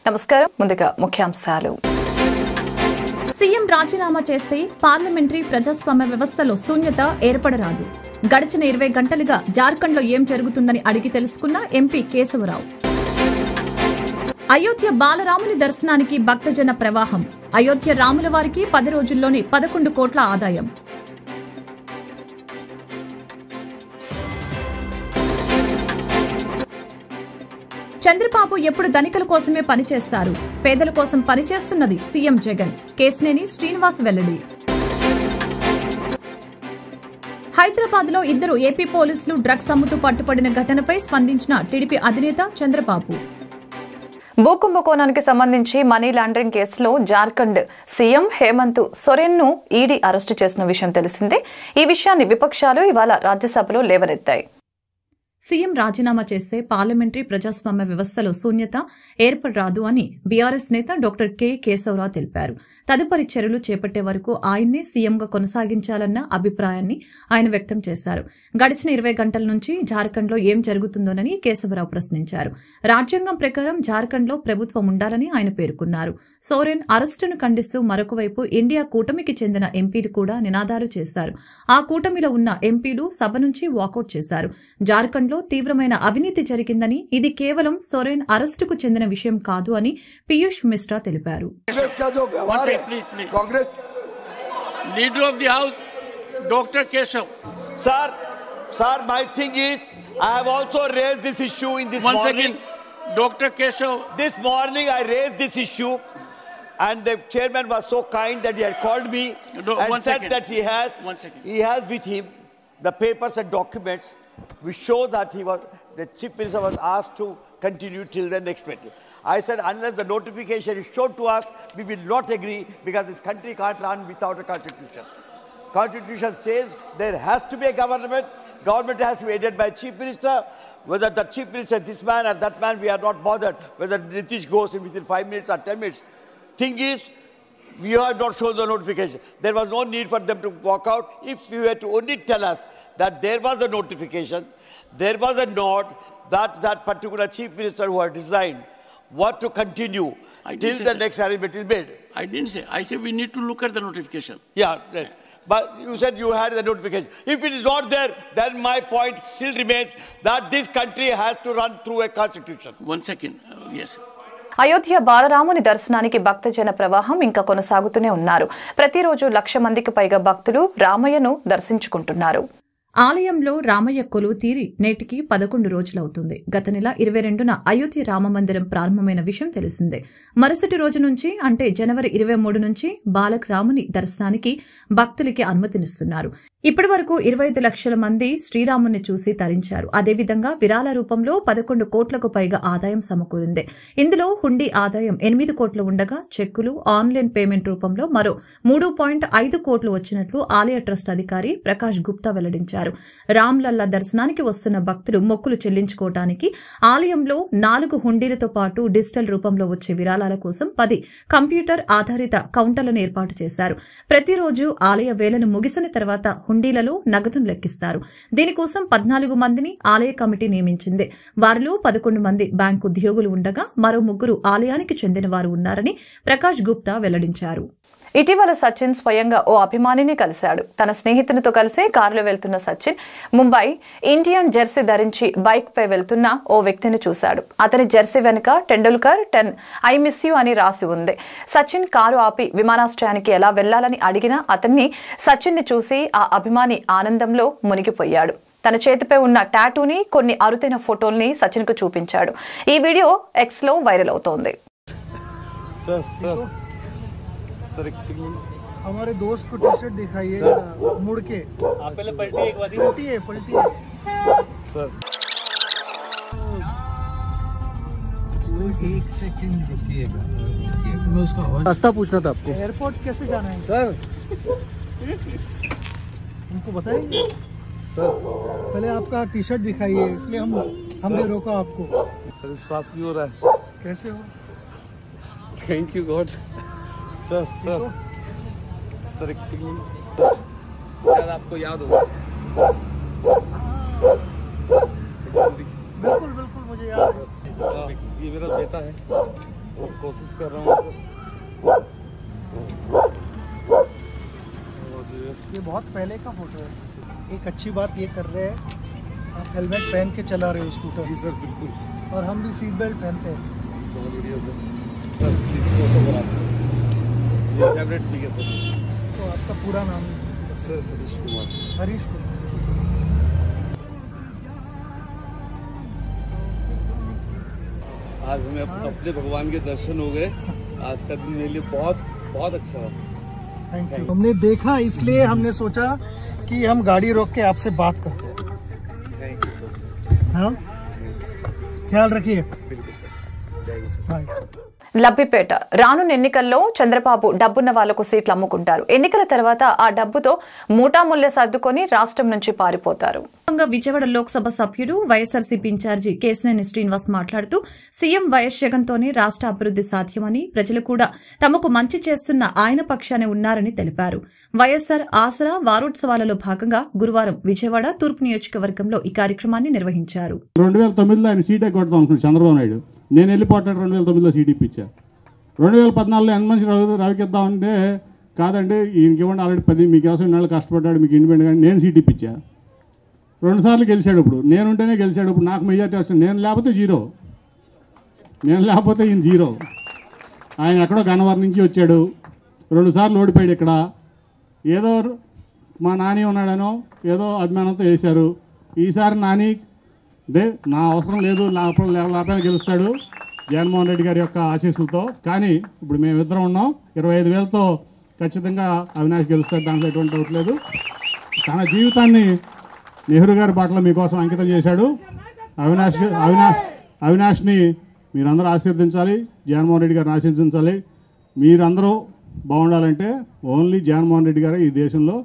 నమస్కారం. ముందుగా ముఖ్యాంశాలు. సీఎం రాజీనామా చేస్తే పార్లమెంటరీ ప్రజాస్వామ్య వ్యవస్థలో శూన్యత ఏర్పడరాదు. గడిచిన 20 గంటలుగా జార్ఖండ్లో ఏం జరుగుతుందని అడిగి తెలుసుకున్న ఎంపీ కేశవరావు. అయోధ్య బాలరాముని దర్శనానికి భక్తజన ప్రవాహం. అయోధ్య రాముల వారికి 10 రోజుల్లోనే 11 కోట్ల ఆదాయం. చంద్రబాబు ఎప్పుడు ధనికుల కోసమే పనిచేస్తారు, పేదల కోసం పనిచేస్తున్నది సీఎం జగన్. కేశినేని శ్రీనివాస్ వెల్లడి. హైదరాబాద్ లో 2 ఏపీ పోలీసులు డ్రగ్స్ అమ్ముతూ పట్టుబడిన ఘటనపై స్పందించిన టీడీపీ అధినేత చంద్రబాబు. భూకుంభకోణానికి సంబంధించి మనీ లాండరింగ్ కేసులో జార్ఖండ్ సీఎం హేమంత్ సోరెన్ ను ఈడీ అరెస్టు చేసిన విషయం తెలిసిందే. ఈ విషయాన్ని విపక్షాలు ఇవాళ రాజ్యసభలో లేవనెత్తాయి. సీఎం రాజీనామా చేస్తే పార్లమెంటరీ ప్రజాస్వామ్య వ్యవస్థలో శూన్యత ఏర్పడరాదు అని బీఆర్ఎస్ నేత డాక్టర్ కె కేశవరావు తెలిపారు. తదుపరి చర్యలు చేపట్టే వరకు ఆయన్నే సీఎంగా కొనసాగించాలన్న అభిప్రాయాన్ని ఆయన వ్యక్తం చేశారు. గడిచిన 20 గంటల నుంచి జార్ఖండ్లో ఏం జరుగుతుందోనని కేశవరావు ప్రశ్నించారు. రాజ్యాంగం ప్రకారం జార్ఖండ్లో ప్రభుత్వం ఉండాలని ఆయన పేర్కొన్నారు. సోరెన్ అరెస్టును ఖండిస్తూ మరొక వైపు ఇండియా కూటమికి చెందిన ఎంపీలు కూడా నినాదాలు చేశారు. ఆ కూటమిలో ఉన్న ఎంపీలు సభ నుంచి వాకౌట్ చేశారు. జార్ఖండ్లో తీవ్రమైన అవినీతి జరిగిందని, ఇది కేవలం సోరెన్ అరెస్టుకు చెందిన విషయం కాదు అని పీయూష్ మిశ్రా తెలిపారు. Congress leader of the house doctor Keshav sir my thing is I have also raised this issue in this morning. Once again, Dr. Keshav. This morning I raised this issue and the chairman was so kind that he had called me and said that he has with him the papers and documents which show that the chief minister was asked to continue till the next meeting. I said unless the notification is shown to us, we will not agree because this country can't run without a constitution. Constitution says there has to be a government. Government has to be aided by chief minister. Whether the chief minister is this man or that man, we are not bothered. Whether Nitish goes in within 5 minutes or 10 minutes. Thing is, we have not shown the notification. There was no need for them to walk out. If you were to only tell us that there was a notification, there was a nod that particular chief minister who had resigned what to continue till the next arrangement is made. I didn't say. I said we need to look at the notification. Yeah, right. But you said you had the notification. If it is not there, then my point still remains that this country has to run through a constitution. One second. Yes. Ayodhya బాలరాముని దర్శనానికి భక్తజన ప్రవాహం ఇంకా కొనసాగుతూనే ఉన్నారు. ప్రతిరోజు 1,00,000 మందికి పైగా భక్తులు రామయ్యను దర్శించుకుంటున్నారు. ఆలయంలో రామయ్య కొలువు తీరి నేటికి 11 రోజులవుతుంది. గత నెల 22న అయోధ్య రామమందిరం ప్రారంభమైన విషయం తెలిసిందే. మరుసటి రోజు నుంచి అంటే జనవరి 23 నుంచి బాలక్ రాముని దర్శనానికి భక్తులకి అనుమతినిస్తున్నారు. ఇప్పటి వరకు 25 లక్షల మంది శ్రీరాముని చూసి తరించారు. అదేవిధంగా విరాళ రూపంలో 11 కోట్లకు పైగా ఆదాయం సమకూరింది. ఇందులో హుండీ ఆదాయం 8 కోట్లు ఉండగా చెక్కులు, ఆన్లైన్ పేమెంట్ రూపంలో మరో 3.5 కోట్లు వచ్చినట్లు ఆలయ ట్రస్ట్ అధికారి ప్రకాష్ గుప్తా వెల్లడించారు. రామ్లల్లా దర్శనానికి వస్తున్న భక్తులు మొక్కులు చెల్లించుకోవడానికి ఆలయంలో 4 హుండీలతో పాటు డిజిటల్ రూపంలో వచ్చే విరాళాల కోసం 10 కంప్యూటర్ ఆధారిత కౌంటర్లను ఏర్పాటు చేశారు. ప్రతిరోజు ఆలయ వేళను ముగిసిన తర్వాత హుండీలలో నగదును లెక్కిస్తారు. దీనికోసం 14 మందిని ఆలయ కమిటీ నియమించింది. వారిలో 11 మంది బ్యాంకు ఉద్యోగులు ఉండగా మరో 3 ఆలయానికి చెందిన వారు ఉన్నారని ప్రకాష్ గుప్తా వెల్లడించారు. ఇటీవల సచిన్ స్వయంగా ఓ అభిమానిని కలిశాడు. తన స్నేహితునితో కలిసి కారులో వెళ్తున్న సచిన్ ముంబై ఇండియన్ జెర్సీ ధరించి బైక్ పై వెళ్తున్న ఓ వ్యక్తిని చూశాడు. అతని జెర్సీ వెనుక టెండూల్కర్ 10 ఐ మిస్ యూ అని రాసి ఉంది. సచిన్ కారు ఆపి విమానాశ్రయానికి ఎలా వెళ్లాలని అడిగినా అతన్ని సచిన్ ని చూసి ఆ అభిమాని ఆనందంలో మునిగిపోయాడు. తన చేతిపై ఉన్న టాటూని, కొన్ని అరుదైన ఫోటోల్ని సచిన్ కు చూపించాడు. ఈ వీడియో ఎక్స్ లో వైరల్ అవుతోంది. हमारे दोस्त को टी शर्ट दिखाइए मुड़ के। आप पहले पलटी एक बार पलटी है सर। एक सेकंड रुकिएगा, मैं उसका रास्ता पूछना था आपको। एयरपोर्ट कैसे जाना है सर? उनको बताएंगे सर। पहले आपका टी शर्ट दिखाइए, इसलिए हमने रोका आपको। सर श्वास भी हो रहा है। कैसे हो? Thank you God. Sir sir sir आपको याद होगा? बिल्कुल बिल्कुल मुझे याद है। ये मेरा बेटा है। कोशिश कर रहा हूँ सर। ये बहुत पहले का फोटो है। एक अच्छी बात ये कर रहे हैं, आप हेलमेट पहन के चला रहे हो स्कूटर। जी सर बिल्कुल। और हम भी सीट बेल्ट पहनते हैं। बहुत बढ़िया sir. Sir please photograph sir. ये कैमरा ठीक है सर। तो आपका पूरा नाम? सर हरीश कुमार। हरीश कुमार। आज हमें अपने भगवान के दर्शन हो गए। आज का दिन मेरे लिए बहुत बहुत अच्छा रहा। Thank you. हमने देखा इसलिए हमने सोचा कि हम गाड़ी रोक के आपसे बात करते हैं। Thank you sir. हाँ, ख्याल रखिए। बिल्कुल sir. Thank you sir. Bye. Labbipeta రానున్న ఎన్నికల్లో చంద్రబాబు డబ్బున్న వాళ్లకు సీట్లు అమ్ముకుంటారు. ఎన్నికల తర్వాత ఆ డబ్బుతో మూటాముల్లె సర్దుకొని రాష్ట్రం నుంచి పారిపోతారు. విజయవాడ లోక్సభ సభ్యుడు వైఎస్ఆర్సీపీ ఇన్ఛార్జి కేశినేని శ్రీనివాస్ మాట్లాడుతూ సీఎం వైఎస్ జగన్తోనే రాష్ట్ర అభివృద్ది సాధ్యమని, ప్రజలు కూడా తమకు మంచి చేస్తున్న ఆయన పక్షానే ఉన్నారని తెలిపారు. వైఎస్ఆర్ ఆసరా వారోత్సవాలలో భాగంగా గురువారం విజయవాడ తూర్పు నియోజకవర్గంలో ఈ కార్యక్రమాన్ని నిర్వహించారు. 2009లో ఆయన సీట్ ఎగ్గొడతాం అనుకున్నాడు చంద్రబాబు నాయుడు. నేను వెళ్ళిపోతాడు 2009లో సీట్ ఇప్పించా. 2014లో ఎన్మంచి రవికిద్దామంటే కాదండి ఈయనకి ఇవ్వండి, ఆల్రెడీ 10 మీకోసం ఇన్నాళ్ళు కష్టపడ్డాడు, మీకు ఇండిపెండెంట్ నేను సీట్ ఇప్పించా. 2 సార్లు గెలిచాడు. ఇప్పుడు నేనుంటేనే గెలిచాడు. ఇప్పుడు నాకు మెజార్టీ వస్తుంది. నేను లేకపోతే జీరో, నేను లేకపోతే ఈయన జీరో. ఆయన ఎక్కడో గన్నవరం నుంచి వచ్చాడు, 2 సార్లు ఓడిపోయాడు. ఇక్కడ ఏదో మా నాని ఉన్నాడనో ఏదో అభిమానంతో వేశారు. ఈసారి నాని నా అవసరం లేదు, లేకపోతే గెలుస్తాడు జగన్మోహన్ రెడ్డి గారి యొక్క ఆశీస్సులతో. కానీ ఇప్పుడు మేమిద్దరం ఉన్నాం. 25,000తో ఖచ్చితంగా అవినాష్ గెలుస్తాడు, దాంట్లో ఎటువంటి డౌట్ లేదు. తన జీవితాన్ని నెహ్రూ గారి బాటలో మీకోసం అంకితం చేశాడు. అవినాష్ని మీరందరూ ఆశీర్వదించాలి, జగన్మోహన్ రెడ్డి గారిని ఆశీర్వదించాలి. మీరందరూ బాగుండాలంటే ఓన్లీ జగన్మోహన్ రెడ్డి గారు ఈ దేశంలో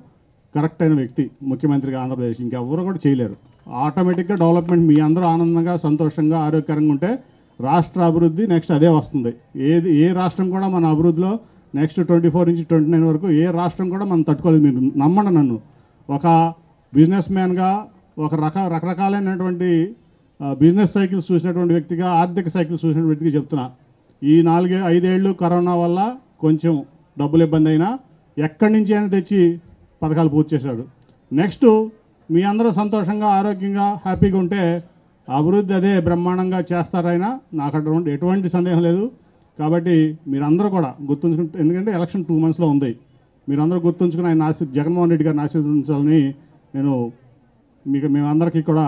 కరెక్ట్ అయిన వ్యక్తి, ముఖ్యమంత్రిగా ఆంధ్రప్రదేశ్ ఇంకెవ్వరూ కూడా చేయలేరు. ఆటోమేటిక్గా డెవలప్మెంట్ మీ అందరూ ఆనందంగా సంతోషంగా ఆరోగ్యకరంగా ఉంటే రాష్ట్ర అభివృద్ధి నెక్స్ట్ అదే వస్తుంది. ఏ రాష్ట్రం కూడా మన అభివృద్ధిలో నెక్స్ట్ 24 నుంచి 29 వరకు ఏ రాష్ట్రం కూడా మనం తట్టుకోలేదు. మీరు నమ్మండి నన్ను. ఒక బిజినెస్ మ్యాన్గా ఒక రకరకాలైనటువంటి బిజినెస్ సైకిల్స్ చూసినటువంటి వ్యక్తిగా, ఆర్థిక సైకిల్స్ చూసిన వ్యక్తిగా చెప్తున్నా. ఈ 4-5 ఏళ్ళు కరోనా వల్ల కొంచెం డబ్బులు ఇబ్బంది అయినా ఎక్కడి నుంచి అయినా తెచ్చి పథకాలు పూర్తి చేశాడు. నెక్స్ట్ మీ అందరూ సంతోషంగా ఆరోగ్యంగా హ్యాపీగా ఉంటే అభివృద్ధి అదే బ్రహ్మాండంగా చేస్తారైనా నాకు అటువంటి ఎటువంటి సందేహం లేదు. కాబట్టి మీరందరూ కూడా గుర్తుంచుకుంటే, ఎందుకంటే ఎలక్షన్ 2 monthsలో ఉంది, మీరందరూ గుర్తుంచుకుని ఆయన జగన్మోహన్ రెడ్డి గారిని ఆశీర్వదించాలని నేను మేమందరికీ కూడా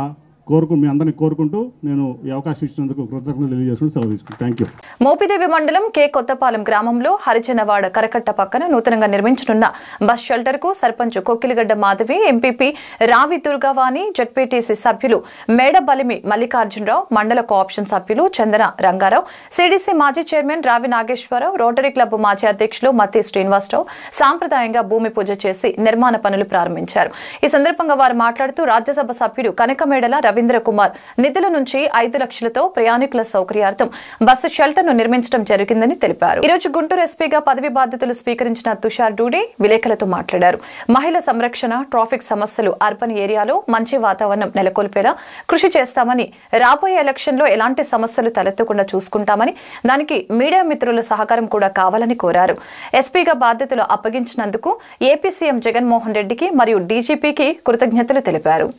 మీ అందరినీ కోరుకుంటూ నేను ఈ అవకాశం ఇచ్చినందుకు కృతజ్ఞతలు తెలియజేసుకుంటూ సెలవు తీసుకుంటాను. Thank you. మోపిదేవి మండలం కే కొత్తపాలెం గ్రామంలో హరిజనవాడ కరకట్ట పక్కన నూతనంగా నిర్మించనున్న బస్ షెల్టర్ కు సర్పంచ్ కొక్కిలిగడ్డ మాధవి, ఎంపీపీ రావి దుర్గావాణి, జెడ్పీటీసీ సభ్యులు మేడ బలిమి మల్లికార్జునరావు, మండల కోఆప్షన్ సభ్యులు చందన రంగారావు, సిడిసి మాజీ చైర్మన్ రావి నాగేశ్వరరావు, రోటరీ క్లబ్ మాజీ అధ్యక్షులు మత్తి శ్రీనివాసరావు సాంప్రదాయంగా భూమి పూజ చేసి నిర్మాణ పనులు ప్రారంభించారు. ఈ సందర్భంగా వారు మాట్లాడుతూ రాజ్యసభ సభ్యుడు కనకమేడల రవీంద్ర కుమార్ నిధుల నుంచి 5 లక్షలతో ప్రయాణికుల సౌకర్యార్థం బస్సు షెల్టర్ ను నిర్మించడం జరిగిందని తెలిపారు. ఈ రోజు గుంటూరు ఎస్పీగా పదవి బాధ్యతలు స్వీకరించిన తుషార్ డూడి విలేకరులతో మాట్లాడారు. మహిళా సంరక్షణ, ట్రాఫిక్ సమస్యలు, అర్బన్ ఏరియాలో మంచి వాతావరణం నెలకొల్పేలా కృషి చేస్తామని, రాబోయే ఎలక్షన్లో ఎలాంటి సమస్యలు తలెత్తకుండా చూసుకుంటామని, దానికి మీడియా మిత్రుల సహకారం కూడా కావాలని కోరారు. ఎస్పీగా బాధ్యతలు అప్పగించినందుకు ఏపీ సీఎం జగన్మోహన్ రెడ్డికి మరియు డీజీపీకి కృతజ్ఞతలు తెలిపారు.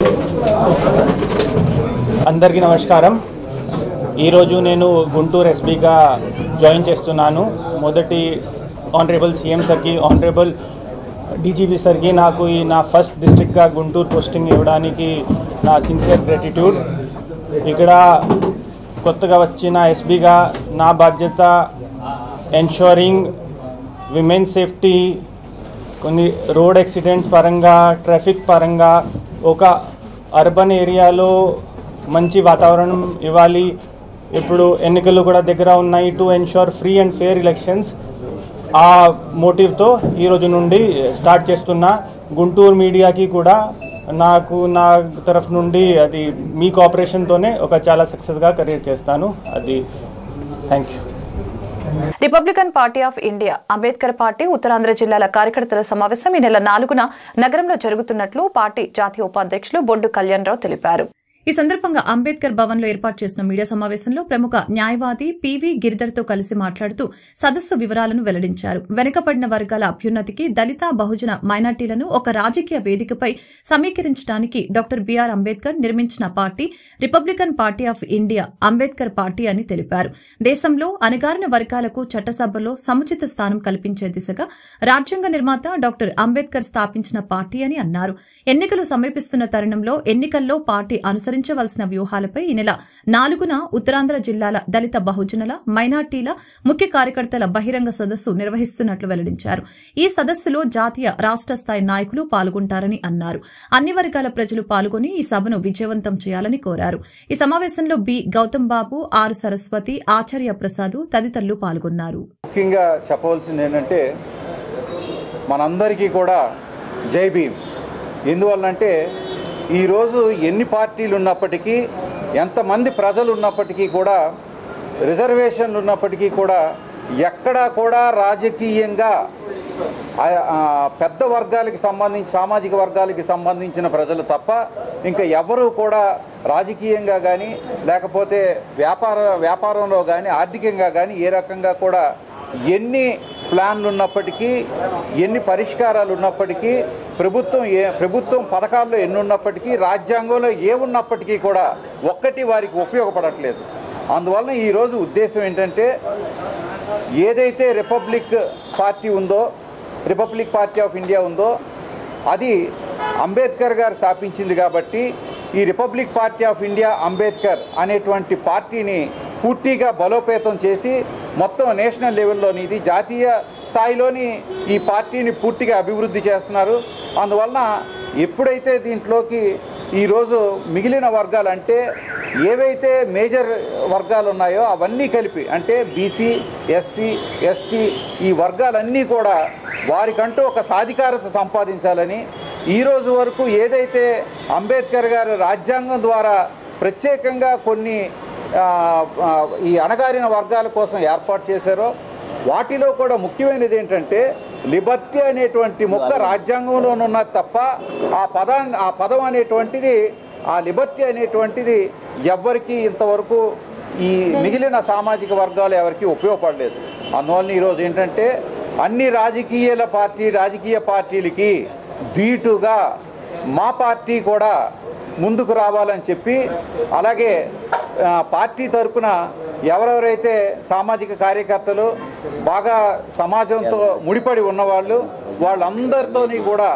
అందరికీ నమస్కారం. ఈరోజు నేను గుంటూరు ఎస్పీగా జాయిన్ చేస్తున్నాను. మొదటి ఆనరబుల్ సీఎం సార్కి, ఆనరబుల్ డీజీపీ సార్కి నాకు ఈ నా ఫస్ట్ డిస్ట్రిక్ట్గా గుంటూరు పోస్టింగ్ ఇవ్వడానికి నా సిన్సియర్ గ్రాటిట్యూడ్. ఇక్కడ కొత్తగా వచ్చిన ఎస్పీగా నా బాధ్యత ఎన్షూరింగ్ విమెన్ సేఫ్టీ, కొన్ని రోడ్ యాక్సిడెంట్స్ పరంగా, ట్రాఫిక్ పరంగా, ఒక అర్బన్ ఏరియాలో మంచి వాతావరణం ఇవ్వాలి. ఇప్పుడు ఎన్నికలు కూడా దగ్గర ఉన్నాయి. To ensure free and fair elections, ఆ మోటివ్తో ఈరోజు నుండి స్టార్ట్ చేస్తున్నా. గుంటూరు మీడియాకి కూడా నాకు నా తరఫు నుండి అది మీ కోఆపరేషన్తోనే ఒక చాలా సక్సెస్గా క్రియేట్ చేస్తాను. అది thank you. Republican party of India Ambedkar party Uttarandhra జిల్లాల కార్యకర్తల సమావేశం ఈ నెల 4న నగరంలో జరుగుతున్నట్లు పార్టీ జాతీయ ఉపాధ్యక్షులు బొడ్డు కళ్యాణరావు తెలిపారు. ఈ సందర్భంగా అంబేద్కర్ భవన్ లో ఏర్పాటు చేసిన మీడియా సమావేశంలో ప్రముఖ న్యాయవాది పివి గిరిధర్ తో కలిసి మాట్లాడుతూ సదస్సు వివరాలను వెల్లడించారు. వెనుకబడిన వర్గాల అభ్యున్నతికి దళిత బహుజన మైనార్టీలను ఒక రాజకీయ వేదికపై సమీకరించడానికి డాక్టర్ బిఆర్ అంబేద్కర్ నిర్మించిన party Republican party of India Ambedkar party అని తెలిపారు. దేశంలో అణగారిన వర్గాలకు చట్టసభలో సముచిత స్థానం కల్పించే దిశగా రాజ్యాంగ నిర్మాత డాక్టర్ అంబేద్కర్ స్థాపించిన పార్టీ అని అన్నారు. ఎన్నికలు సమీపిస్తున్న తరుణంలో ఎన్నికల్లో పార్టీ అనుసరించవలసిన వ్యూహాలపై ఈ నెల 4న ఉత్తరాంధ్ర జిల్లాల దళిత బహుజనుల మైనార్టీల ముఖ్య కార్యకర్తల బహిరంగ సదస్సు నిర్వహిస్తున్నట్లు వెల్లడించారు. ఈ సదస్సులో జాతీయ రాష్ట స్థాయి నాయకులు పాల్గొంటారని అన్నారు. అన్ని వర్గాల ప్రజలు పాల్గొని ఈ సభను విజయవంతం చేయాలని కోరారు. ఈ సమావేశంలో బి గౌతమ్ బాబు, ఆర్ సరస్వతి, ఆచార్య ప్రసాద్ తదితరులు పాల్గొన్నారు. ముఖ్యంగా చెప్పవలసింది ఏంటంటే మనందరికీ కూడా జై భీమ్. ఎందువల్లంటే ఈరోజు ఎన్ని పార్టీలు ఉన్నప్పటికీ, ఎంతమంది ప్రజలు ఉన్నప్పటికీ కూడా, రిజర్వేషన్లు ఉన్నప్పటికీ కూడా ఎక్కడా కూడా రాజకీయంగా పెద్ద వర్గాలకి సంబంధించి సామాజిక వర్గాలకి సంబంధించిన ప్రజలు తప్ప ఇంకా ఎవరు కూడా రాజకీయంగా కానీ లేకపోతే వ్యాపారంలో కానీ ఆర్థికంగా కానీ ఏ రకంగా కూడా ఎన్ని ప్లాన్లు ఉన్నప్పటికీ, ఎన్ని పరిష్కారాలు ఉన్నప్పటికీ, ప్రభుత్వం పథకాల్లో ఎన్ని ఉన్నప్పటికీ, రాజ్యాంగంలో ఏమున్నప్పటికీ కూడా ఒక్కటి వారికి ఉపయోగపడట్లేదు. అందువలన ఈరోజు ఉద్దేశం ఏంటంటే ఏదైతే రిపబ్లిక్ పార్టీ ఆఫ్ ఇండియా ఉందో అది అంబేద్కర్ గారు స్థాపించింది కాబట్టి ఈ republic party of India Ambedkar అనేటువంటి పార్టీని పూర్తిగా బలోపేతం చేసి మొత్తం నేషనల్ లెవెల్లోని ఇది జాతీయ స్థాయిలోని ఈ పార్టీని పూర్తిగా అభివృద్ధి చేస్తున్నారు. అందువలన ఎప్పుడైతే దీంట్లోకి ఈరోజు మిగిలిన వర్గాలు అంటే ఏవైతే మేజర్ వర్గాలు ఉన్నాయో అవన్నీ కలిపి అంటే బీసీ, ఎస్సీ, ఎస్టీ ఈ వర్గాలన్నీ కూడా వారికంటూ ఒక సాధికారత సంపాదించాలని, ఈరోజు వరకు ఏదైతే అంబేద్కర్ గారు రాజ్యాంగం ద్వారా ప్రత్యేకంగా కొన్ని ఈ అణగారిన వర్గాల కోసం ఏర్పాటు చేశారో వాటిలో కూడా ముఖ్యమైనది ఏంటంటే లిబర్టీ అనేటువంటి ముక్క రాజ్యాంగంలోనున్నది తప్ప ఆ పదం అనేటువంటిది, ఆ లిబర్టీ అనేటువంటిది ఎవరికి ఇంతవరకు ఈ మిగిలిన సామాజిక వర్గాలు ఎవరికి ఉపయోగపడలేదు. అందువల్ల ఈరోజు ఏంటంటే అన్ని రాజకీయ పార్టీలకి ధీటుగా మా పార్టీ కూడా ముందుకు రావాలని చెప్పి, అలాగే పార్టీ తరపున ఎవరెవరైతే సామాజిక కార్యకర్తలు బాగా సమాజంతో ముడిపడి ఉన్నవాళ్ళు వాళ్ళందరితోని కూడా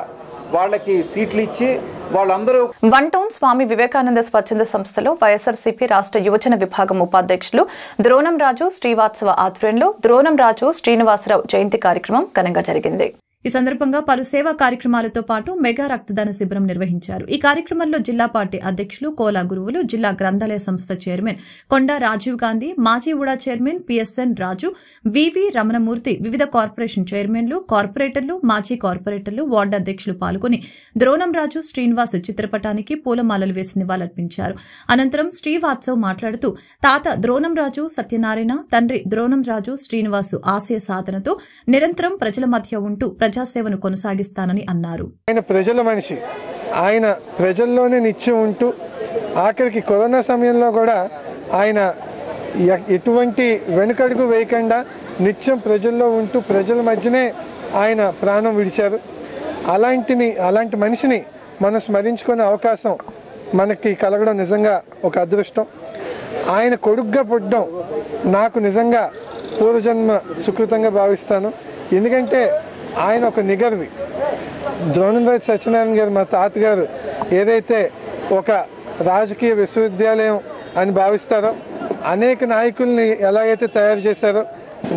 వాళ్ళకి సీట్లు ఇచ్చి వాళ్ళందరూ 1 టౌన్ స్వామి వివేకానంద స్వచ్ఛంద సంస్థలో వైఎస్ఆర్సీపీ రాష్ట్ర యువజన విభాగం ఉపాధ్యక్షులు ద్రోణం రాజు శ్రీవాత్సవ ఆధ్వర్యంలో ద్రోణం రాజు శ్రీనివాసరావు జయంతి కార్యక్రమం ఘనంగా జరిగింది. ఈ సందర్భంగా పలు సేవా కార్యక్రమాలతో పాటు మెగా రక్తదాన శిబిరం నిర్వహించారు. ఈ కార్యక్రమంలో జిల్లా పార్టీ అధ్యక్షులు కోలా గురువులు, జిల్లా గ్రంథాలయ సంస్థ చైర్మన్ కొండా రాజీవ్ గాంధీ, మాజీ ఉడా చైర్మన్ పిఎస్ఎన్ రాజు, వివి రమణమూర్తి, వివిధ కార్పొరేషన్ చైర్మన్లు, కార్పొరేటర్లు, మాజీ కార్పొరేటర్లు, వార్డు అధ్యక్షులు పాల్గొని ద్రోణం రాజు శ్రీనివాస్ చిత్రపటానికి పూలమాలలు వేసి నివాళులర్పించారు. అనంతరం శ్రీవాత్సవ్ మాట్లాడుతూ తాత ద్రోణం రాజు సత్యనారాయణ, తండ్రి ద్రోణం రాజు శ్రీనివాసు ఆశయ సాధనతో నిరంతరం ప్రజల మధ్య ఉంటూ ప్రజాసేవను కొనసాగిస్తానని అన్నారు. ఆయన ప్రజల మనిషి, ఆయన ప్రజల్లోనే నిత్యం ఉంటూ ఆఖరికి కరోనా సమయంలో కూడా ఆయన ఎటువంటి వెనుకడుగు వేయకుండా నిత్యం ప్రజల్లో ఉంటూ ప్రజల మధ్యనే ఆయన ప్రాణం విడిచారు. అలాంటి మనిషిని మనం స్మరించుకునే అవకాశం మనకి కలగడం నిజంగా ఒక అదృష్టం. ఆయన కొడుగ్గా పుట్టడం నాకు నిజంగా పూర్వజన్మ సుకృతంగా భావిస్తాను. ఎందుకంటే ఆయన ఒక నిగర్వి. ద్రోణంరాజు సత్యనారాయణ గారు మా తాతగారు ఏదైతే ఒక రాజకీయ విశ్వవిద్యాలయం అని భావిస్తారో, అనేక నాయకుల్ని ఎలాగైతే తయారు చేశారో,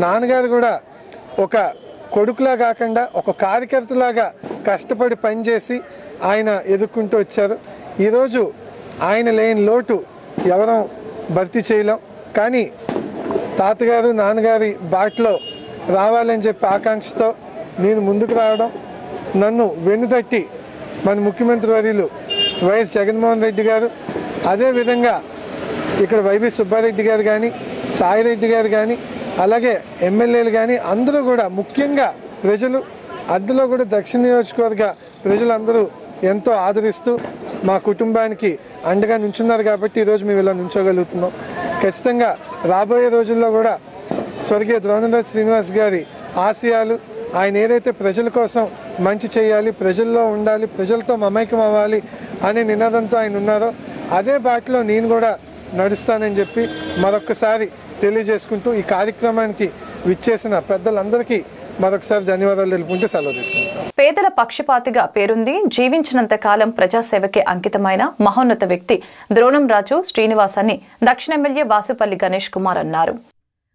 నాన్నగారు కూడా ఒక కొడుకులా కాకుండా ఒక కార్యకర్తలాగా కష్టపడి పనిచేసి ఆయన ఎదుర్కొంటూ వచ్చారు. ఈరోజు ఆయన లేని లోటు ఎవరం భర్తీ చేయలేం. కానీ తాతగారు నాన్నగారి బాటలో రావాలని చెప్పి ఆకాంక్షతో నేను ముందుకు రావడం, నన్ను వెన్నుతట్టి మన ముఖ్యమంత్రి వర్యులు వైఎస్ జగన్మోహన్ రెడ్డి గారు, అదేవిధంగా ఇక్కడ వైవి సుబ్బారెడ్డి గారు కానీ, సాయిరెడ్డి గారు కానీ, అలాగే ఎమ్మెల్యేలు కానీ అందరూ కూడా, ముఖ్యంగా ప్రజలు, అందులో కూడా దక్షిణ నియోజకవర్గ ప్రజలందరూ ఎంతో ఆదరిస్తూ మా కుటుంబానికి అండగా నించున్నారు కాబట్టి ఈరోజు మేము ఇలా నించోగలుగుతున్నాం. ఖచ్చితంగా రాబోయే రోజుల్లో కూడా స్వర్గీయ ద్రోణంరాజు శ్రీనివాస్ గారి ఆశయాలు, ఆయన ఏదైతే ప్రజల కోసం మంచి చేయాలి, ప్రజల్లో ఉండాలి, ప్రజలతో మమైకం అవ్వాలి అనే నినాదంతో ఆయన ఉన్నారో అదే బాటలో నేను కూడా నడుస్తానని చెప్పి మరొక్కసారి తెలియజేసుకుంటూ ఈ కార్యక్రమానికి విచ్చేసిన పెద్దలందరికీ మరొకసారి ధన్యవాదాలు తెలుపుకుంటూ సెలవు తీసుకుంటాం. పేదల పక్షపాతిగా పేరుంది, జీవించినంత కాలం ప్రజాసేవకే అంకితమైన మహోన్నత వ్యక్తి ద్రోణంరాజు శ్రీనివాస్ అని దక్షిణ ఎమ్మెల్యే వాసుపల్లి గణేష్ కుమార్ అన్నారు.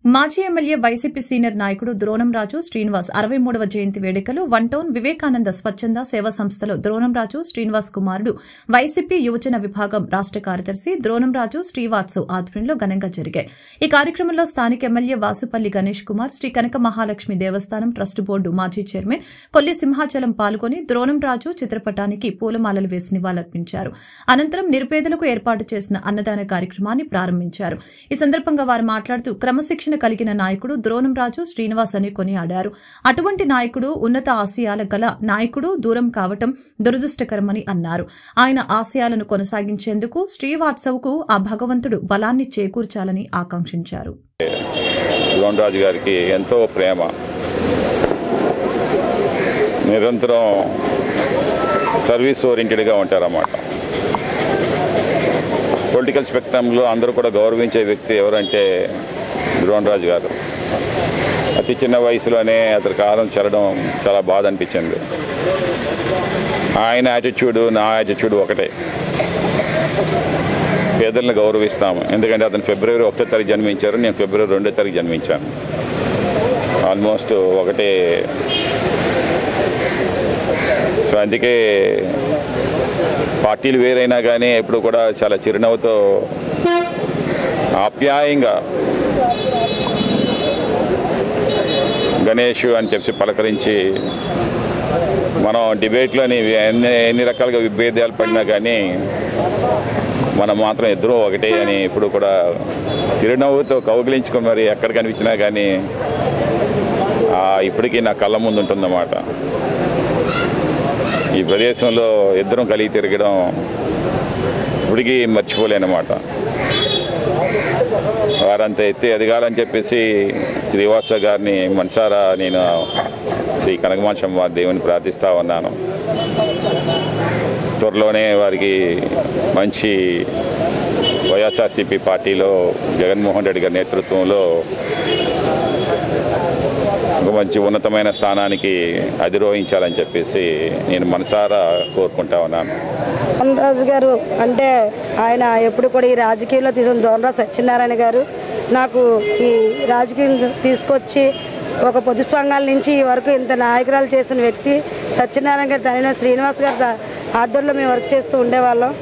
మాజీ ఎమ్మెల్యే వైసీపీ సీనియర్ నాయకుడు ద్రోణంరాజు శ్రీనివాస్ 63వ జయంతి వేడుకలు వన్ టౌన్ వివేకానంద స్వచ్ఛంద సేవా సంస్థలో ద్రోణంరాజు శ్రీనివాస్ కుమారుడు వైసీపీ యువజన విభాగం రాష్ట కార్యదర్శి ద్రోణంరాజు శ్రీవాత్సవ్ ఆధ్వర్యంలో ఘనంగా జరిగాయి. ఈ కార్యక్రమంలో స్థానిక ఎమ్మెల్యే వాసుపల్లి గణేష్ కుమార్, శ్రీ కనక మహాలక్ష్మి దేవస్థానం ట్రస్ట్ బోర్డు మాజీ చైర్మన్ కొల్లి సింహాచలం పాల్గొని ద్రోణంరాజు చిత్రపటానికి పూలమాలలు వేసి నివాళులర్పించారు. అనంతరం నిరుపేదలకు ఏర్పాటు చేసిన అన్నదాన కార్యక్రమాన్ని ప్రారంభించారు. ఈ సందర్భంగా వారు మాట్లాడుతూ క్రమశిక్షణ కలిగిన నాయకుడు ద్రోణంరాజు శ్రీనివాస్ అని కొనియాడారు. అటువంటి నాయకుడు, ఉన్నత ఆశయాల గల నాయకుడు దూరం కావటం దురదృష్టకరమని అన్నారు. ఆయన ఆశయాలను కొనసాగించేందుకు శ్రీవాత్సవ్కు ఆ భగవంతుడు బలాన్ని చేకూర్చాలని ఆకాంక్షించారు. ద్రోణంరాజు గారికి ఎంతో ప్రేమ, నిరంతరం సర్వీస్ ఓరియంటెడ్గా ఉంటారన్నమాట. పొలిటికల్ స్పెక్ట్రమ్లో అందరూ కూడా గౌరవించే వ్యక్తి ఎవరంటే ద్రోణంరాజు గారు. అతి చిన్న వయసులోనే అతని కాలం చెల్లడం చాలా బాధ అనిపించింది. ఆయన యాటిట్యూడ్, నా యాటిట్యూడ్ ఒకటే. పేదలను గౌరవిస్తాము, ఎందుకంటే అతను ఫిబ్రవరి 1వ తారీఖు జన్మించారు, నేను ఫిబ్రవరి 2వ తారీఖు జన్మించాను. ఆల్మోస్ట్ ఒకటే. సో అందుకే పార్టీలు వేరైనా కానీ ఎప్పుడు కూడా చాలా చిరునవ్వుతో ఆప్యాయంగా గణేష్ అని చెప్పి పలకరించి, మనం డిబేట్లోని ఎన్ని రకాలుగా విభేదాలు పడినా కానీ మనం మాత్రం ఇద్దరూ ఒకటే అని ఇప్పుడు కూడా చిరునవ్వుతో కౌగిలించుకొని మరి ఎక్కడ కనిపించినా కానీ ఇప్పటికీ నా కళ్ళ ముందు ఉంటుందన్నమాట. ఈ ప్రదేశంలో ఇద్దరం కలిగి తిరగడం ఇప్పటికీ మర్చిపోలేనమాట. వారంతా ఎత్తి ఎదగాలని చెప్పేసి శ్రీవాత్సవ్ గారిని మనసారా నేను శ్రీ కనకమాచమ్మ దేవుని ప్రార్థిస్తూ ఉన్నాను. త్వరలోనే వారికి మంచి వైఎస్ఆర్సీపీ పార్టీలో జగన్మోహన్ రెడ్డి గారి నేతృత్వంలో ఒక మంచి ఉన్నతమైన స్థానానికి అధిరోహించాలని చెప్పేసి నేను మనసారా కోరుకుంటా ఉన్నాను. ద్రోణంరాజు గారు అంటే ఆయన ఎప్పుడు కూడా ఈ రాజకీయంలో తీసుకున్న ద్రోణంరాజు సత్యనారాయణ గారు నాకు ఈ రాజకీయం తీసుకొచ్చి ఒక పొదుపు సంఘాల నుంచి ఈ వరకు ఇంత నాయకురాలు చేసిన వ్యక్తి సత్యనారాయణ గారి తనైన శ్రీనివాస్ గారి ఆధ్వర్యంలో మేము వర్క్ చేస్తూ ఉండేవాళ్ళం.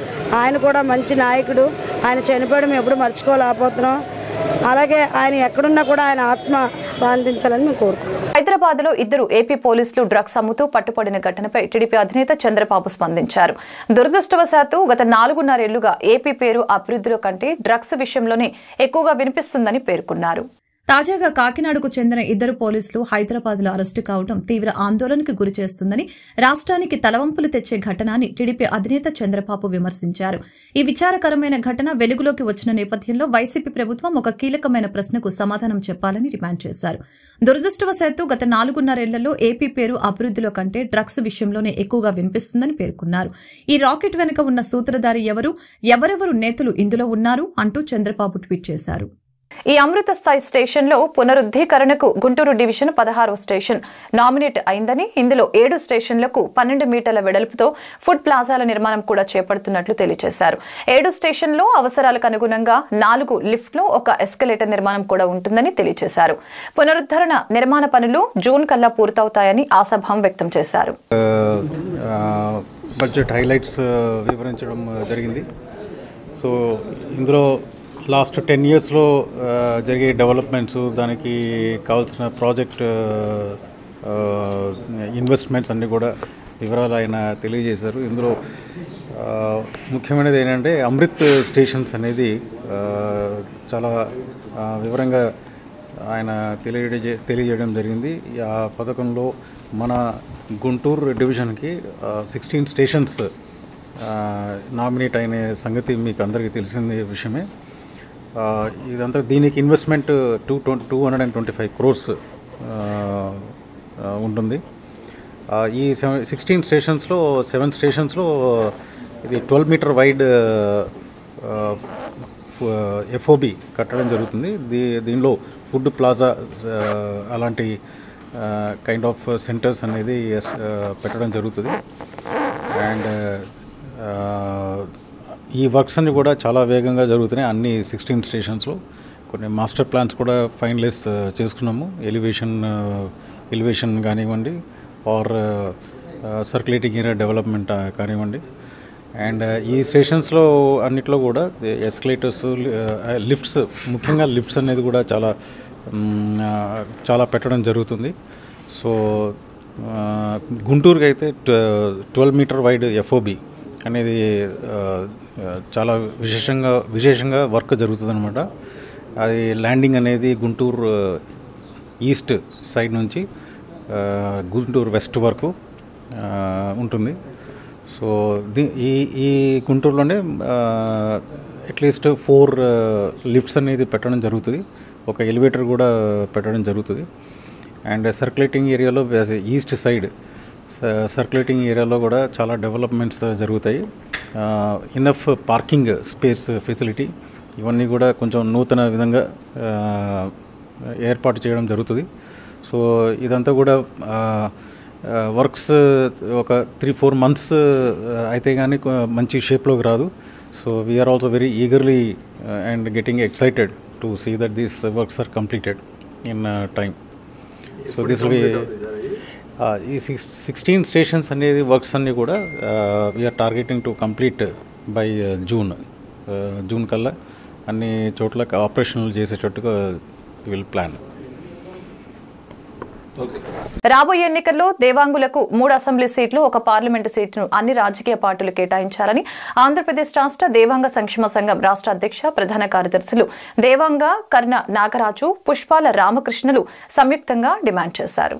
ఆయన కూడా మంచి నాయకుడు. ఆయన చనిపోవడం మేము ఎప్పుడు మర్చిపోలేకపోతున్నాం. అలాగే ఆయన ఎక్కడున్నా కూడా ఆయన ఆత్మ శాంతించాలని మేము కోరుకుంటున్నాం. హైదరాబాద్ లో ఇద్దరు ఏపీ పోలీసులు డ్రగ్స్ అమ్ముతూ పట్టుబడిన ఘటనపై టీడీపీ అధినేత చంద్రబాబు స్పందించారు. దురదృష్టవశాత్తు గత 4.5 ఏళ్లుగా ఏపీ పేరు అభివృద్ధిలో కంటే డ్రగ్స్ విషయంలోనే ఎక్కువగా వినిపిస్తుందని పేర్కొన్నారు. తాజాగా కాకినాడకు చెందిన ఇద్దరు పోలీసులు హైదరాబాద్లో అరెస్టు కావడం తీవ్ర ఆందోళనకు గురిచేస్తుందని, రాష్ట్రానికి తలవంపులు తెచ్చే ఘటన అని టీడీపీ అధినేత చంద్రబాబు విమర్శించారు. ఈ విచారకరమైన ఘటన వెలుగులోకి వచ్చిన నేపథ్యంలో వైసీపీ ప్రభుత్వం ఒక కీలకమైన ప్రశ్నకు సమాధానం చెప్పాలని డిమాండ్ చేశారు. దురదృష్టవశాత్తు గత 4.5 ఏళ్లలో ఏపీ పేరు అభివృద్ధిలో కంటే డ్రగ్స్ విషయంలోనే ఎక్కువగా వినిపిస్తుందని పేర్కొన్నారు. ఈ రాకెట్ వెనుక ఉన్న సూత్రధారి ఎవరు, ఎవరెవరు నేతలు ఇందులో ఉన్నారు అంటూ చంద్రబాబు ట్వీట్ చేశారు. ఈ అమృత స్థాయి స్టేషన్లో పునరుద్దీకరణకు గుంటూరు డివిజన్ 16వ స్టేషన్ నామినేట్ అయిందని, ఇందులో 7 స్టేషన్లకు 12 మీటర్ల వెడల్పుతో ఫుడ్ ప్లాజాల నిర్మాణం కూడా చేపడుతున్నట్లు తెలియజేశారు. 7 స్టేషన్లో అవసరాలకు అనుగుణంగా 4 లిఫ్ట్లు, 1 ఎస్కలేటర్ నిర్మాణం కూడా ఉంటుందని తెలియజేశారు. పునరుద్ధరణ నిర్మాణ పనులు జూన్ కల్లా పూర్తవుతాయని ఆశాభావం వ్యక్తం చేశారు. బడ్జెట్ హైలైట్స్ వివరించడం జరిగింది. సో ఇందులో లాస్ట్ 10 ఇయర్స్లో జరిగే డెవలప్మెంట్స్, దానికి కావాల్సిన ప్రాజెక్ట్ ఇన్వెస్ట్మెంట్స్ అన్నీ కూడా వివరాలు ఆయన తెలియజేశారు. ఇందులో ముఖ్యమైనది ఏంటంటే అమృత్ స్టేషన్స్ అనేది చాలా వివరంగా ఆయన తెలియజేయడం జరిగింది. ఆ పథకంలో మన గుంటూరు డివిజన్కి 16 స్టేషన్స్ నామినేట్ అయిన సంగతి మీకు అందరికీ తెలిసిన విషయమే. ఇదంతా దీనికి ఇన్వెస్ట్మెంట్ 225 crores ఉంటుంది. ఈ 16 స్టేషన్స్లో 7 స్టేషన్స్లో ఇది 12 meter వైడ్ FOB కట్టడం జరుగుతుంది. దీనిలో ఫుడ్ ప్లాజా అలాంటి కైండ్ ఆఫ్ సెంటర్స్ అనేది పెట్టడం జరుగుతుంది. అండ్ ఈ వర్క్స్ అన్ని కూడా చాలా వేగంగా జరుగుతున్నాయి అన్ని 16 స్టేషన్స్లో. కొన్ని మాస్టర్ ప్లాన్స్ కూడా ఫైనలైజ్ చేసుకున్నాము. ఎలివేషన్ కానివ్వండి, ఆర్ సర్క్యులేటింగ్ ఏరియా డెవలప్మెంట్ కానివ్వండి. అండ్ ఈ స్టేషన్స్లో అన్నిట్లో కూడా ఎస్కలేటర్స్, లిఫ్ట్స్, ముఖ్యంగా లిఫ్ట్స్ అనేది కూడా చాలా పెట్టడం జరుగుతుంది. సో గుంటూరుకి అయితే 12 meter వైడ్ FOB అనేది చాలా విశేషంగా వర్క్ జరుగుతుంది అనమాట. అది ల్యాండింగ్ అనేది గుంటూరు ఈస్ట్ సైడ్ నుంచి గుంటూరు వెస్ట్ వరకు ఉంటుంది. సో ఈ గుంటూరులోనే అట్లీస్ట్ 4 లిఫ్ట్స్ అనేది పెట్టడం జరుగుతుంది. ఒక ఎలివేటర్ కూడా పెట్టడం జరుగుతుంది. అండ్ సర్క్యులేటింగ్ ఏరియాలో ఈస్ట్ సైడ్ సర్క్యులేటింగ్ ఏరియాలో కూడా చాలా డెవలప్మెంట్స్ జరుగుతాయి. ఇనఫ్ పార్కింగ్ స్పేస్ ఫెసిలిటీ ఇవన్నీ కూడా కొంచెం నూతన విధంగా ఏర్పాటు చేయడం జరుగుతుంది. సో ఇదంతా కూడా వర్క్స్ ఒక 3-4 months అయితే కానీ మంచి షేప్లోకి రాదు. So we are also very eagerly and getting excited to see that these works are completed in time. So this will be ఈ 16 స్టేషన్స్ అనేది వర్క్స్ అన్నీ కూడా we are targeting to complete by June కల్లా అన్ని చోట్ల ఆపరేషన్లు చేసేటట్టుగా విల్ ప్లాన్. రాబోయే ఎన్నికల్లో దేవాంగులకు 3 అసెంబ్లీ సీట్లు, 1 పార్లమెంటు సీటును అన్ని రాజకీయ పార్టీలు కేటాయించాలని ఆంధ్రప్రదేశ్ రాష్ట్ర దేవాంగ సంక్షేమ సంఘం రాష్ట్ర అధ్యక్ష ప్రధాన కార్యదర్శులు దేవాంగ కర్ణ నాగరాజు, పుష్పాల రామకృష్ణులు సంయుక్తంగా డిమాండ్ చేశారు.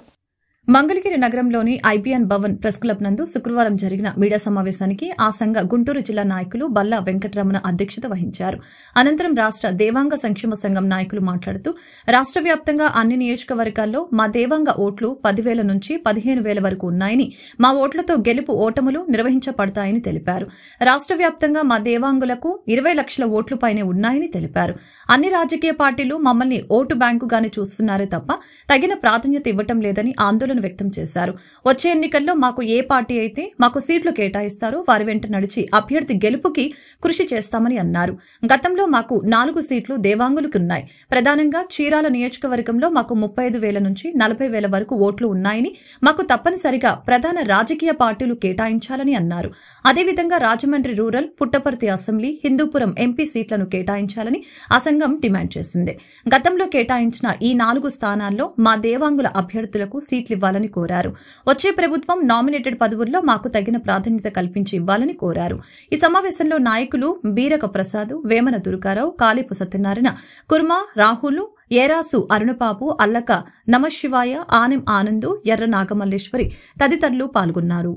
మంగళగిరి నగరంలోని IBN భవన్ ప్రెస్ క్లబ్ నందు శుక్రవారం జరిగిన మీడియా సమావేశానికి ఆ సంఘ గుంటూరు జిల్లా నాయకులు బల్లా వెంకటరమణ అధ్యక్షత వహించారు. అనంతరం రాష్ట్ర దేవాంగ సంక్షేమ సంఘం నాయకులు మాట్లాడుతూ రాష్ట్ర వ్యాప్తంగా అన్ని నియోజకవర్గాల్లో మా దేవాంగ ఓట్లు 10,000 నుంచి 15,000 వరకు ఉన్నాయని, మా ఓట్లతో గెలుపు ఓటములు నిర్వహించబడతాయని తెలిపారు. రాష్ట్ర వ్యాప్తంగా మా దేవాంగులకు 20 లక్షల ఓట్లు పైనే ఉన్నాయని తెలిపారు. అన్ని రాజకీయ పార్టీలు మమ్మల్ని ఓటు బ్యాంకుగానే చూస్తున్నారే తప్ప తగిన ప్రాధాన్యత ఇవ్వటం లేదని ఆందోళన వ్యక్తం చేశారు. వచ్చే ఎన్నికల్లో మాకు ఏ పార్టీ అయితే మాకు సీట్లు కేటాయిస్తారో వారి వెంట నడిచి అభ్యర్థి గెలుపుకి కృషి చేస్తామని అన్నారు. గతంలో మాకు 4 సీట్లు దేవాంగులకున్నాయి. ప్రధానంగా చీరాల నియోజకవర్గంలో మాకు 35,000 నుంచి 40,000 వరకు ఓట్లు ఉన్నాయని, మాకు తప్పనిసరిగా ప్రధాన రాజకీయ పార్టీలు కేటాయించాలని అన్నారు. అదేవిధంగా Rajahmundry rural, Puttaparthi assembly, Hindupur MP సీట్లను కేటాయించాలని ఆ సంఘం డిమాండ్ చేసింది. గతంలో కేటాయించిన ఈ 4 స్థానాల్లో మా దేవాంగుల అభ్యర్థులకు సీట్లు ఇవ్వాలని కోరారు. వచ్చే ప్రభుత్వం నామినేటెడ్ పదవుల్లో మాకు తగిన ప్రాధాన్యత కల్పించి ఇవ్వాలని కోరారు. ఈ సమావేశంలో నాయకులు బీరక ప్రసాద్, వేమన దుర్గారావు, కాళీపు సత్యనారాయణ, కుర్మా రాహుల్, ఏరాసు అరుణపాపు, అల్లక నమశివాయ, ఆనం ఆనందు, ఎర్ర నాగమల్లేశ్వరి తదితరులు పాల్గొన్నారు.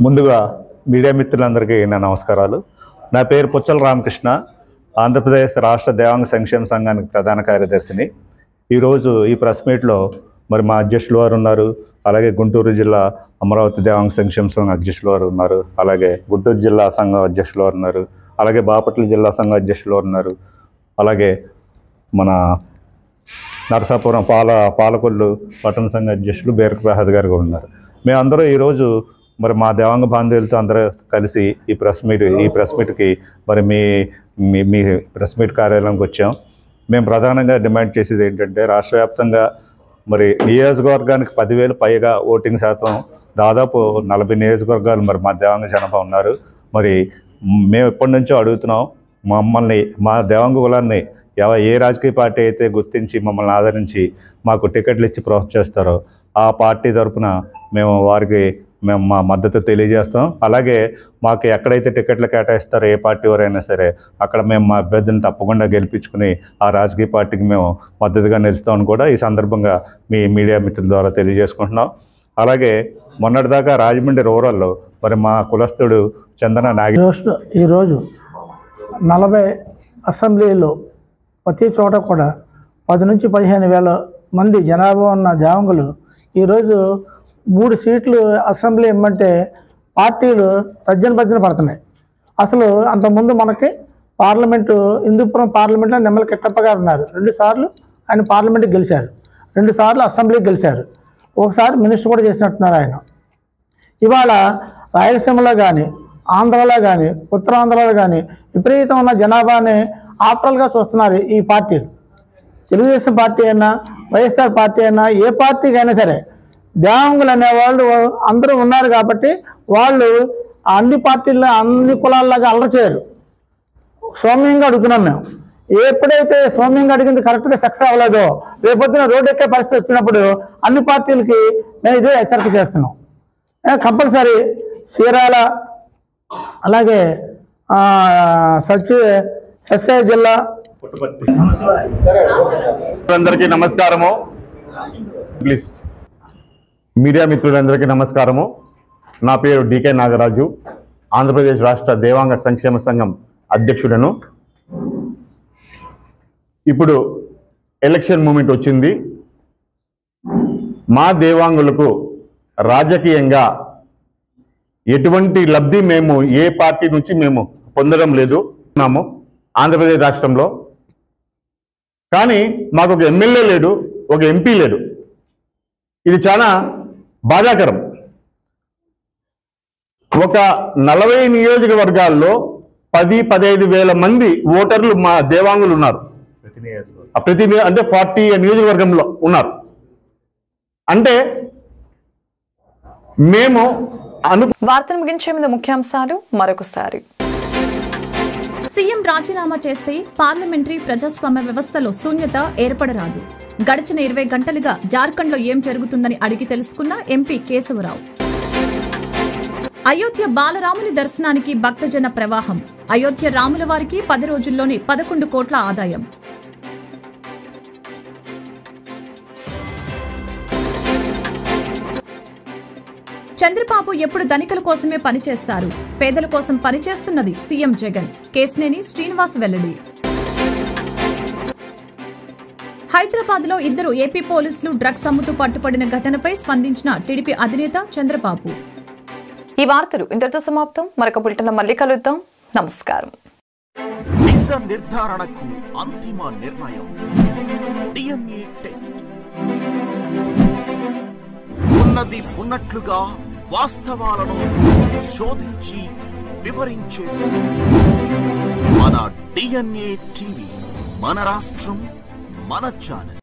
ముందుగా మీడియా మిత్రులందరికీ నా నమస్కారాలు. నా పేరు పుచ్చల రామకృష్ణ, ఆంధ్రప్రదేశ్ రాష్ట్ర దేవాంగ సంక్షేమ సంఘానికి ప్రధాన కార్యదర్శిని. ఈరోజు ఈ ప్రెస్ మీట్లో మరి మా అధ్యక్షులు వారు ఉన్నారు, అలాగే గుంటూరు జిల్లా అమరావతి దేవాంగ సంక్షేమ సంఘం అధ్యక్షులు వారు ఉన్నారు, అలాగే గుంటూరు జిల్లా సంఘం అధ్యక్షులు వారు ఉన్నారు, అలాగే బాపట్ల జిల్లా సంఘం అధ్యక్షులు వారు ఉన్నారు, అలాగే మన నరసాపురం పాలకొల్లు పట్టణ సంఘ అధ్యక్షులు బీరక ప్రసాద్ గారు కూడా ఉన్నారు. మేమందరూ ఈరోజు మరి మా దేవాంగ బాంధవులతో అందరూ కలిసి ఈ ప్రెస్ మీట్కి మరి మీ ప్రెస్ మీట్ కార్యాలయంకి వచ్చాం. మేము ప్రధానంగా డిమాండ్ చేసేది ఏంటంటే రాష్ట్ర వ్యాప్తంగా మరి నియోజకవర్గానికి 10,000 పైగా ఓటింగ్ శాతం, దాదాపు 40 నియోజకవర్గాలు మరి మా దేవాంగ జనాభా ఉన్నారు. మరి మేము ఎప్పటి నుంచో అడుగుతున్నాం, మమ్మల్ని మా దేవాంగ కులాన్ని ఏ రాజకీయ పార్టీ అయితే గుర్తించి మమ్మల్ని ఆదరించి మాకు టికెట్లు ఇచ్చి ప్రోత్సహిస్తారో ఆ పార్టీ తరఫున మేము మా మద్దతు తెలియజేస్తాం. అలాగే మాకు ఎక్కడైతే టికెట్లు కేటాయిస్తారో ఏ పార్టీ వారైనా సరే అక్కడ మేము మా అభ్యర్థిని తప్పకుండా గెలిపించుకుని ఆ రాజకీయ పార్టీకి మేము మద్దతుగా నిలుస్తామని కూడా ఈ సందర్భంగా మీ మీడియా మిత్రుల ద్వారా తెలియజేసుకుంటున్నాం. అలాగే మొన్నటిదాకా రాజమండ్రి రూరల్లో మరి మా కులస్తుడు చందన నాగి ఈరోజు 40 అసెంబ్లీలో ప్రతి చోట కూడా 10 నుంచి 15,000 మంది జనాభా ఉన్న దేవంగులు ఈరోజు 3 సీట్లు అసెంబ్లీ ఇమ్మంటే పార్టీలు తర్జన పడుతున్నాయి. అసలు అంతకుముందు మనకి పార్లమెంటు హిందూపురం పార్లమెంట్లో నిమ్మల కిట్టప్ప గారు ఉన్నారు. 2 సార్లు ఆయన పార్లమెంట్కి గెలిచారు, 2 సార్లు అసెంబ్లీకి గెలిచారు, ఒకసారి మినిస్టర్ కూడా చేసినట్టున్నారు ఆయన. ఇవాళ రాయలసీమలో కానీ ఆంధ్రలో కానీ ఉత్తరాంధ్రలో కానీ విపరీతం ఉన్న జనాభాని ఆప్రల్గా చూస్తున్నారు ఈ పార్టీలు. తెలుగుదేశం పార్టీ అయినా వైఎస్ఆర్ పార్టీ అయినా ఏ పార్టీకి అయినా సరే దేవంగులు అనేవాళ్ళు అందరూ ఉన్నారు కాబట్టి వాళ్ళు అన్ని పార్టీల్లో అన్ని కులాల్లాగా అల్లరి చేయరు. సౌమ్యంగా అడుగుతున్నాం మేము. ఎప్పుడైతే సౌమ్యంగా అడిగింది కరెక్ట్గా సక్సెస్ అవ్వలేదో రేపొద్దున రోడ్డు ఎక్కే పరిస్థితి వచ్చినప్పుడు అన్ని పార్టీలకి మేము ఇదే హెచ్చరిక చేస్తున్నాం. కంపల్సరీ చీరాల అలాగే సత్య జిల్లా అందరికీ నమస్కారము. ప్లీజ్ మీడియా మిత్రులందరికీ నమస్కారము. నా పేరు డికే నాగరాజు, ఆంధ్రప్రదేశ్ రాష్ట్ర దేవాంగ సంక్షేమ సంఘం అధ్యక్షుడను. ఇప్పుడు ఎలక్షన్ మూమెంట్ వచ్చింది. మా దేవాంగులకు రాజకీయంగా ఎటువంటి లబ్ధి మేము ఏ పార్టీ నుంచి మేము పొందడం లేదు ఆంధ్రప్రదేశ్ రాష్ట్రంలో. కానీ మాకు ఒక ఎమ్మెల్యే లేడు, ఒక ఎంపీ లేడు. ఇది చాలా బాధాకరం. ఒక 40 నియోజకవర్గాల్లో 10-15 వేల మంది ఓటర్లు మా దేవాంగులు ఉన్నారు. ప్రతి అంటే 40 నియోజకవర్గంలో ఉన్నారు. అంటే మేము వార్తను ముగించే ముందు ముఖ్యాంశాలు మరొకసారి. సీఎం రాజీనామా చేస్తే పార్లమెంటరీ ప్రజాస్వామ్య వ్యవస్థలో శూన్యత ఏర్పడరాదు. గడిచిన 20 గంటలుగా జార్ఖండ్లో ఏం జరుగుతుందని అడిగి తెలుసుకున్న ఎంపీ కేశవరావు. అయోధ్య బాలరాముని దర్శనానికి భక్తజన ప్రవాహం. అయోధ్య రాముల వారికి 10 రోజుల్లోనే 11 కోట్ల ఆదాయం. చంద్రబాబు ఎప్పుడు ధనికుల కోసమే పనిచేస్తారు, పేదల కోసం పనిచేస్తున్నది సీఎం జగన్. కేశినేని శ్రీనివాస్ వెల్లడి. హైదరాబాద్ లో 2 ఏపీ పోలీసులు డ్రగ్స్ అమ్ముతూ పట్టుపడిన ఘటనపై స్పందించిన టీడీపీ అధినేత చంద్రబాబు. ఈ వార్తలు ఇంతటితో సమాప్తం. మరొక బులెటిన్లో మళ్ళీ కలుద్దాం. నమస్కారం. నిజ నిర్ధారణకు అంతిమ నిర్ణయం DNA టెస్ట్. ఉన్నది ఉన్నట్లుగా వాస్తవాలను శోధించి వివరించే మన DNA టీవీ, మన రాష్ట్రం, మన ఛానల్.